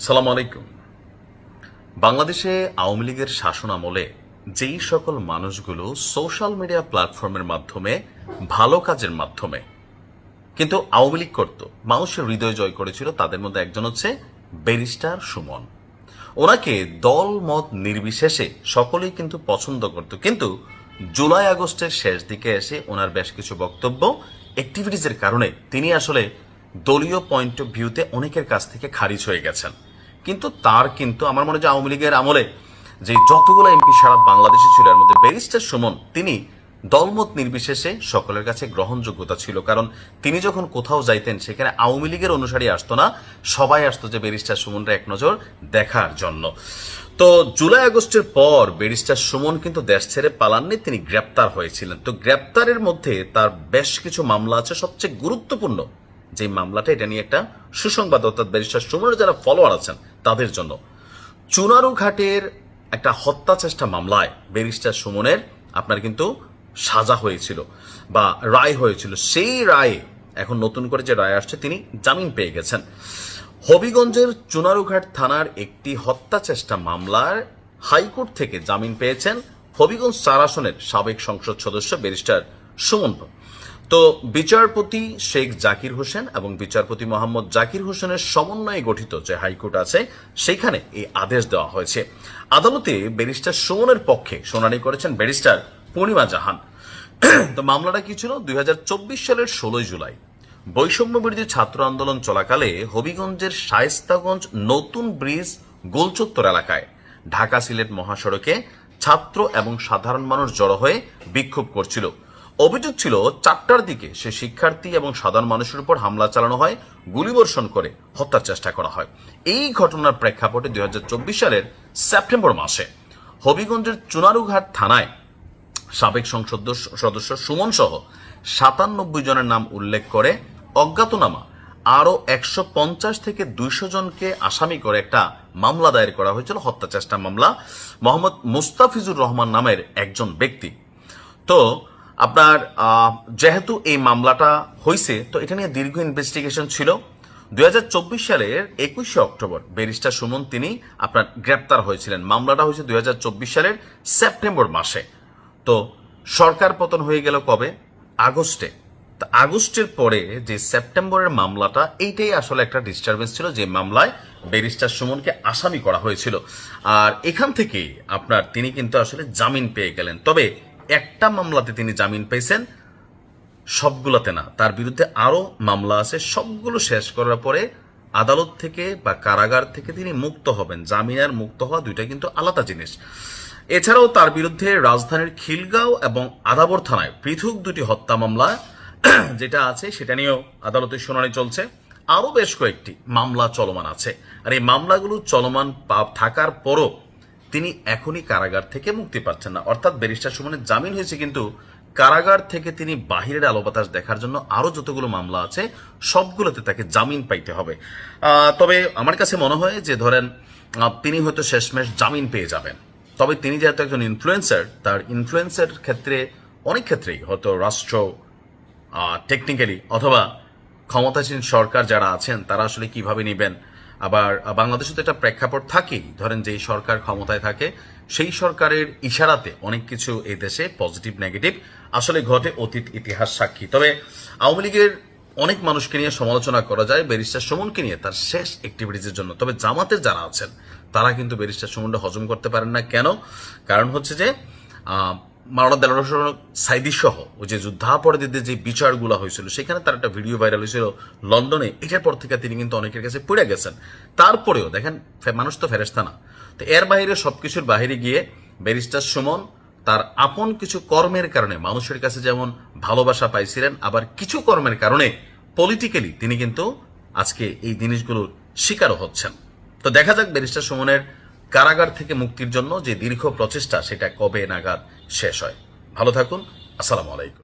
সালাম আলাইকুম। বাংলাদেশে আওয়ামী লীগের শাসন আমলে যেই সকল মানুষগুলো সোশ্যাল মিডিয়া প্ল্যাটফর্মের মাধ্যমে ভালো কাজের মাধ্যমে কিন্তু আওয়ামী লীগ করত, মানুষের হৃদয় জয় করেছিল, তাদের মধ্যে একজন হচ্ছে ব্যারিস্টার সুমন। ওনাকে দল মত নির্বিশেষে সকলেই কিন্তু পছন্দ করত, কিন্তু জুলাই আগস্টের শেষ দিকে এসে ওনার বেশ কিছু বক্তব্য অ্যাক্টিভিটিসের কারণে তিনি আসলে দলীয় পয়েন্ট অফ ভিউতে অনেকের কাছ থেকে খারিজ হয়ে গেছেন। কিন্তু আমার মনে হয় আওয়ামী লীগের আমলে যে যতগুলো এমপি সারা বাংলাদেশে ছিল এর মধ্যে ব্যারিস্টার সুমন তিনি দলমত নির্বিশেষে সকলের কাছে গ্রহণযোগ্যতা ছিল। কারণ তিনি যখন কোথাও যাইতেন সেখানে আওয়ামী লীগের অনুসারী আসতো না, সবাই আসতো যে ব্যারিস্টার সুমনরা এক নজর দেখার জন্য। তো জুলাই আগস্টের পর ব্যারিস্টার সুমন কিন্তু দেশ ছেড়ে পালাননি, তিনি গ্রেপ্তার হয়েছিলেন। তো গ্রেপ্তারের মধ্যে তার বেশ কিছু মামলা আছে। সবচেয়ে গুরুত্বপূর্ণ যে মামলাটা, এটা নিয়ে একটা সুসংবাদ, অর্থাৎ ব্যারিস্টার সুমনের যারা ফলোয়ার আছেন তাদের জন্য। চুনারুঘাটের একটা হত্যা চেষ্টা মামলায় ব্যারিস্টার সুমনের আপনার কিন্তু সাজা হয়েছিল বা রায় হয়েছিল। সেই রায়ে এখন নতুন করে যে রায় আসছে, তিনি জামিন পেয়ে গেছেন। হবিগঞ্জের চুনারুঘাট থানার একটি হত্যা চেষ্টা মামলার হাইকোর্ট থেকে জামিন পেয়েছেন হবিগঞ্জ 4 আসনের সাবেক সংসদ সদস্য ব্যারিস্টার সুমন। তো বিচারপতি শেখ জাকির হোসেন এবং বিচারপতি মোহাম্মদ জাকির হোসেনের সমন্বয়ে গঠিত যে হাইকোর্ট আছে সেখানে এই আদেশ দেওয়া হয়েছে। আদালতে ব্যারিস্টার সুমনের পক্ষে শুনানি করেছেন ব্যারিস্টার পূর্ণিমা জাহান। তো মামলাটা কি ছিল? 2024 সালের 16 জুলাই বৈষম্য বিরোধী ছাত্র আন্দোলন চলাকালে হবিগঞ্জের শায়েস্তাগঞ্জ নতুন ব্রিজ গোলচত্বর এলাকায় ঢাকা সিলেট মহাসড়কে ছাত্র এবং সাধারণ মানুষ জড়ো হয়ে বিক্ষোভ করছিল। অভিযোগ ছিল 4টার দিকে সে শিক্ষার্থী এবং সাধারণ মানুষের উপর হামলা চালানো হয়, গুলিবর্ষণ করে হত্যার চেষ্টা করা হয়। এই ঘটনার প্রেক্ষাপটে 2024 সালের সেপ্টেম্বর মাসে হবিগঞ্জের চুনারুঘাট থানায় সাবেক সংসদ সদস্য সুমন সহ 97 জনের নাম উল্লেখ করে অজ্ঞাতনামা আরো 150 থেকে 200 জনকে আসামি করে একটা মামলা দায়ের করা হয়েছিল, হত্যা চেষ্টা মামলা। মোহাম্মদ মুস্তাফিজুর রহমান নামের একজন ব্যক্তি। তো আপনার যেহেতু এই মামলাটা হয়েছে, তো এটা নিয়ে দীর্ঘ ইনভেস্টিগেশন ছিল। 2024 সালের 21 অক্টোবর ব্যারিস্টার সুমন তিনি আপনার গ্রেপ্তার হয়েছিলেন। মামলাটা হয়েছে 2024 সালের সেপ্টেম্বর মাসে। তো সরকার পতন হয়ে গেল কবে? আগস্টে। তো আগস্টের পরে যে সেপ্টেম্বরের মামলাটা, এইটাই আসলে একটা ডিস্টারবেন্স ছিল, যে মামলায় ব্যারিস্টার সুমনকে আসামি করা হয়েছিল। আর এখান থেকে আপনার তিনি কিন্তু আসলে জামিন পেয়ে গেলেন। তবে একটা মামলাতে তিনি জামিন পেয়েছেন, সবগুলোতে না। তার বিরুদ্ধে আরো মামলা আছে। সবগুলো শেষ করার পরে আদালত থেকে বা কারাগার থেকে তিনি মুক্ত হবেন। জামিন আর মুক্ত হওয়া দুইটা কিন্তু আলাদা জিনিস। এছাড়াও তার বিরুদ্ধে রাজধানীর খিলগাঁও এবং আদাবর থানায় পৃথক 2টি হত্যা মামলা যেটা আছে সেটা নিয়েও আদালতের শুনানি চলছে। আরো বেশ কয়েকটি মামলা চলমান আছে। আর এই মামলাগুলো চলমান থাকার পরও তিনি এখনই কারাগার থেকে মুক্তি পাচ্ছেন না। অর্থাৎ ব্যারিস্টার সুমনের জামিন হয়েছে, কিন্তু কারাগার থেকে তিনি বাহিরের আলো বাতাস দেখার জন্য আরো যতগুলো মামলা আছে সবগুলোতে তাকে জামিন পাইতে হবে। তবে আমার কাছে মনে হয় যে ধরেন তিনি হয়তো শেষমেশ জামিন পেয়ে যাবেন। তবে তিনি যেহেতু একজন ইনফ্লুয়েন্সার, তার ইনফ্লুয়েন্সের ক্ষেত্রে অনেক ক্ষেত্রেই হয়তো রাষ্ট্র টেকনিক্যালি অথবা ক্ষমতাসীন সরকার যারা আছেন তারা আসলে কিভাবে নেবেন। আবার বাংলাদেশে তো একটা প্রেক্ষাপট থাকেই, ধরেন যেই সরকার ক্ষমতায় থাকে সেই সরকারের ইশারাতে অনেক কিছু এই দেশে পজিটিভ নেগেটিভ আসলে ঘটে, অতীত ইতিহাস সাক্ষী। তবে আওয়ামী লীগের অনেক মানুষকে নিয়ে সমালোচনা করা যায় ব্যারিস্টার সুমনকে নিয়ে তার শেষ অ্যাক্টিভিটিসের জন্য। তবে জামাতের যারা আছেন তারা কিন্তু ব্যারিস্টার সুমনটা হজম করতে পারেন না। কেন? কারণ হচ্ছে যে মাওলানা দেলোয়ার হোসেন সাইদি সহ ওই যে যুদ্ধাপরাধীদের যে বিচারগুলো হয়েছিল, সেখানে তার একটা ভিডিও ভাইরাল হয়েছিল লন্ডনে। এটার পর থেকে তিনি কিন্তু অনেকের কাছে পড়ে গেছেন। তারপরেও দেখেন, মানুষ তো ফেরেশতা না। তো এর বাইরে সবকিছুর বাইরে গিয়ে ব্যারিস্টার সুমন তার আপন কিছু কর্মের কারণে মানুষের কাছে যেমন ভালোবাসা পাইছিলেন, আবার কিছু কর্মের কারণে পলিটিক্যালি তিনি কিন্তু আজকে এই জিনিসগুলোর শিকারও হচ্ছেন। তো দেখা যাক ব্যারিস্টার সুমনের কারাগার থেকে মুক্তির জন্য যে দীর্ঘ প্রচেষ্টা সেটা কবে নাগাদ শেষ হয়। ভালো থাকুন। আসসালামু আলাইকুম।